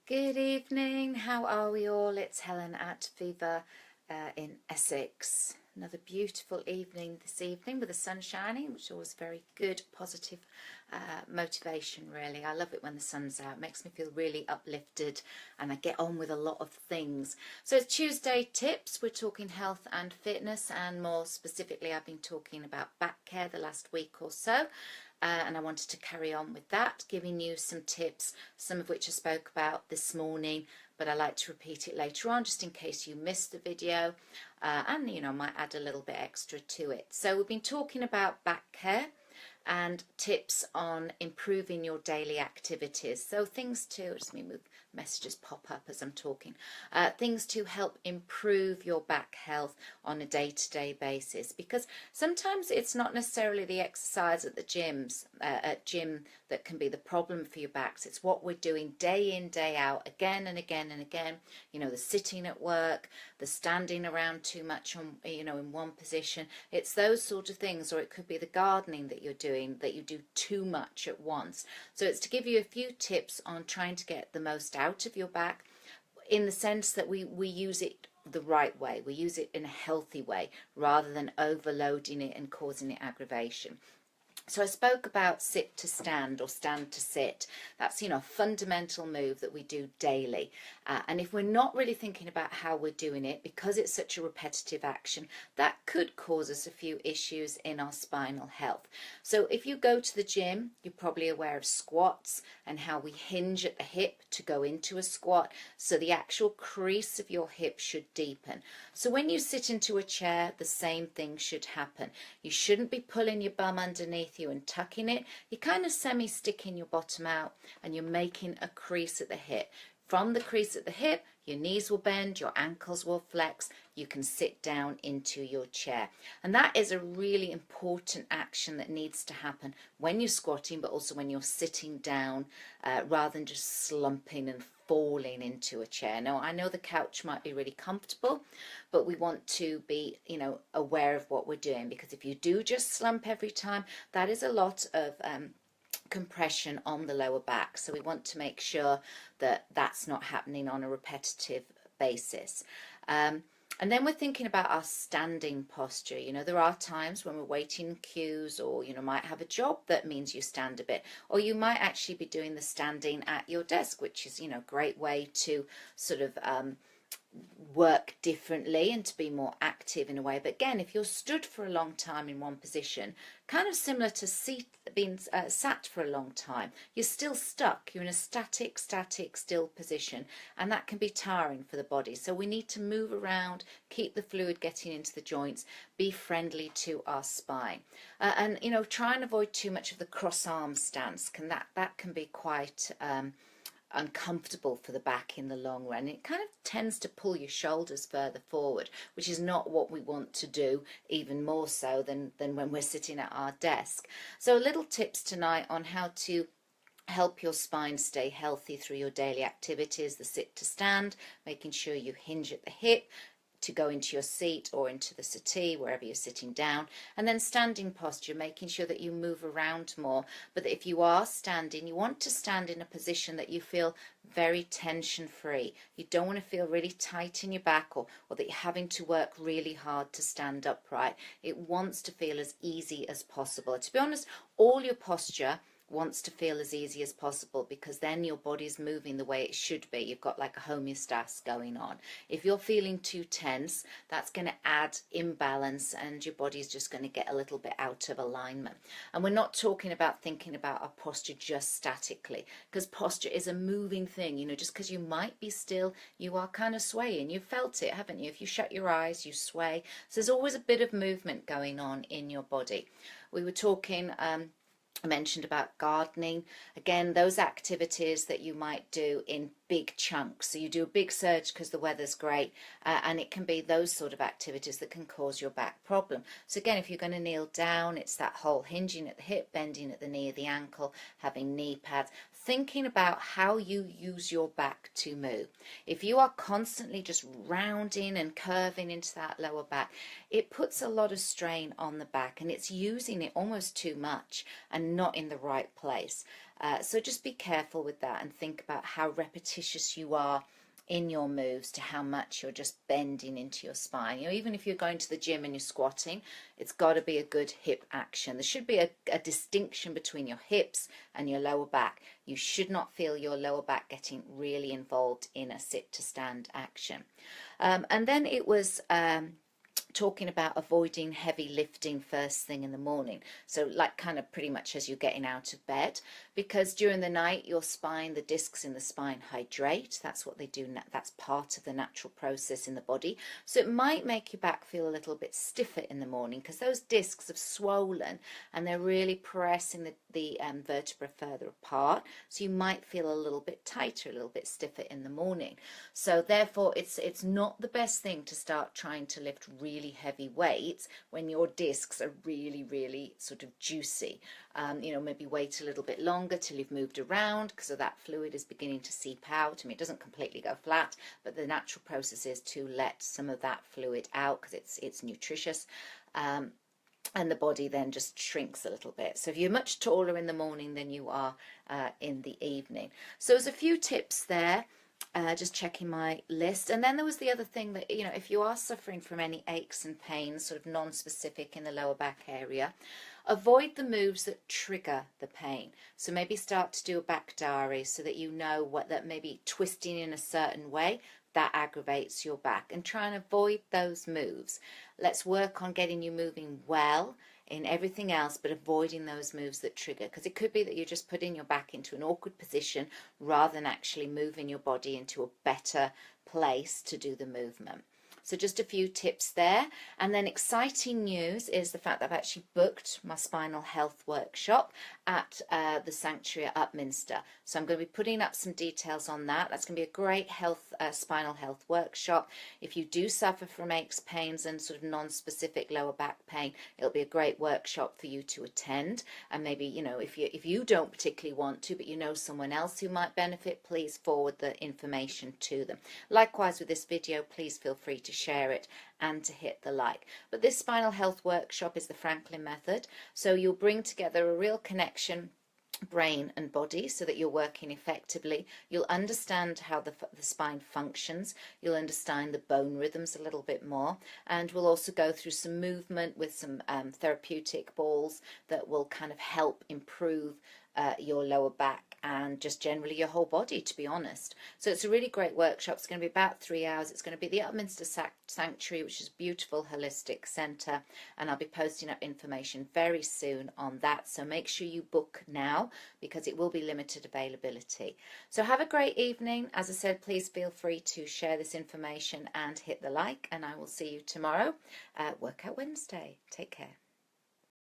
Good evening, how are we all? It's Helen at Viva in Essex. Another beautiful evening this evening with the sun shining, which is always very good, positive motivation really. I love it when the sun's out, it makes me feel really uplifted and I get on with a lot of things. So it's Tuesday tips, we're talking health and fitness, and more specifically I've been talking about back care the last week or so. And I wanted to carry on with that, giving you some tips, some of which I spoke about this morning, but I like to repeat it later on just in case you missed the video, and I might add a little bit extra to it. So we've been talking about back care and tips on improving your daily activities. So things to, just me move, messages pop up as I'm talking, things to help improve your back health on a day-to-day basis, because sometimes it's not necessarily the exercise at the gym that can be the problem for your backs. It's what we're doing day in, day out, again and again and again. The sitting at work, the standing around too much on, in one position. It's those sort of things, or it could be the gardening that you're doing, that you do too much at once. So it's to give you a few tips on trying to get the most out of your back, in the sense that we use it the right way. We use it in a healthy way rather than overloading it and causing it aggravation. So I spoke about sit to stand or stand to sit. That's, a fundamental move that we do daily. And if we're not really thinking about how we're doing it, because it's such a repetitive action, that could cause us a few issues in our spinal health. So if you go to the gym, you're probably aware of squats and how we hinge at the hip to go into a squat. So the actual crease of your hip should deepen. So when you sit into a chair, the same thing should happen. You shouldn't be pulling your bum underneath you and tucking it. You're kind of semi-sticking your bottom out and you're making a crease at the hip. From the crease at the hip, your knees will bend, your ankles will flex, you can sit down into your chair. And that is a really important action that needs to happen when you're squatting, but also when you're sitting down, rather than just slumping and falling into a chair. Now, I know the couch might be really comfortable, but we want to be, aware of what we're doing, because if you do just slump every time, that is a lot of compression on the lower back. So we want to make sure that that's not happening on a repetitive basis. And then we're thinking about our standing posture. There are times when we're waiting in queues, or, might have a job that means you stand a bit, or you might actually be doing the standing at your desk, which is, a great way to sort of work differently and to be more active in a way. But again, if you're stood for a long time in one position, kind of similar to being sat for a long time, you're still stuck. You're in a static, still position, and that can be tiring for the body. So we need to move around, keep the fluid getting into the joints, be friendly to our spine, and try and avoid too much of the cross arm stance. That can be quite uncomfortable for the back in the long run. It kind of tends to pull your shoulders further forward, which is not what we want to do, even more so than when we're sitting at our desk. So little tips tonight on how to help your spine stay healthy through your daily activities: the sit to stand, making sure you hinge at the hip to go into your seat or into the settee, wherever you're sitting down, and then standing posture, making sure that you move around more. But that if you are standing, you want to stand in a position that you feel very tension free. You don't want to feel really tight in your back, or that you're having to work really hard to stand upright. It wants to feel as easy as possible. To be honest, all your posture wants to feel as easy as possible, because then your body's moving the way it should be. You've got like a homeostasis going on. If you're feeling too tense, that's going to add imbalance and your body's just going to get a little bit out of alignment. And we're not talking about thinking about our posture just statically, because posture is a moving thing. Just because you might be still, you are kind of swaying. You've felt it, haven't you? If you shut your eyes, you sway. So there's always a bit of movement going on in your body. We were talking I mentioned about gardening. Again, those activities that you might do in big chunks. So you do a big surge because the weather's great, and it can be those sort of activities that can cause your back problem. So again, if you're going to kneel down, it's that whole hinging at the hip, bending at the knee or the ankle, having knee pads, thinking about how you use your back to move. If you are constantly just rounding and curving into that lower back, it puts a lot of strain on the back, and it's using it almost too much and not in the right place. So just be careful with that and think about how repetitious you are in your moves to how much you're just bending into your spine. You know, even if you're going to the gym and you're squatting, it's got to be a good hip action. There should be a distinction between your hips and your lower back. You should not feel your lower back getting really involved in a sit to stand action. And then it was talking about avoiding heavy lifting first thing in the morning. So like kind of pretty much as you're getting out of bed, because during the night your spine, the discs in the spine hydrate. That's what they do. That's part of the natural process in the body. So it might make your back feel a little bit stiffer in the morning because those discs have swollen and they're really pressing the vertebra further apart. So you might feel a little bit tighter, a little bit stiffer in the morning. So therefore it's not the best thing to start trying to lift really heavy weights when your discs are really sort of juicy. You know, maybe wait a little bit longer till you've moved around because of that fluid is beginning to seep out. I mean, it doesn't completely go flat, but the natural process is to let some of that fluid out because it's nutritious. And the body then just shrinks a little bit. So if you're much taller in the morning than you are in the evening. So there's a few tips there. Just checking my list. And then there was the other thing that, you know, if you are suffering from any aches and pains, sort of non-specific in the lower back area, avoid the moves that trigger the pain. So maybe start to do a back diary so that you know what that maybe twisting in a certain way that aggravates your back, and try and avoid those moves. Let's work on getting you moving well in everything else, but avoiding those moves that trigger, because it could be that you're just putting your back into an awkward position rather than actually moving your body into a better place to do the movement. So just a few tips there. And then exciting news is the fact that I've actually booked my spinal health workshop at the Sanctuary at Upminster. So I'm going to be putting up some details on that. That's going to be a great spinal health workshop. If you do suffer from aches, pains and sort of non-specific lower back pain, it'll be a great workshop for you to attend. And maybe, you know, if you don't particularly want to, but you know someone else who might benefit, please forward the information to them. Likewise with this video, please feel free to share it and to hit the like. But this spinal health workshop is the Franklin method, so you'll bring together a real connection, brain and body, so that you're working effectively. You'll understand how the spine functions, you'll understand the bone rhythms a little bit more, and we'll also go through some movement with some therapeutic balls that will kind of help improve your lower back and just generally your whole body, to be honest. So it's a really great workshop. It's going to be about 3 hours. It's going to be the Upminster Sanctuary, which is a beautiful holistic centre, and I'll be posting up information very soon on that. So make sure you book now because it will be limited availability. So have a great evening. As I said, please feel free to share this information and hit the like, and I will see you tomorrow, Workout Wednesday. Take care.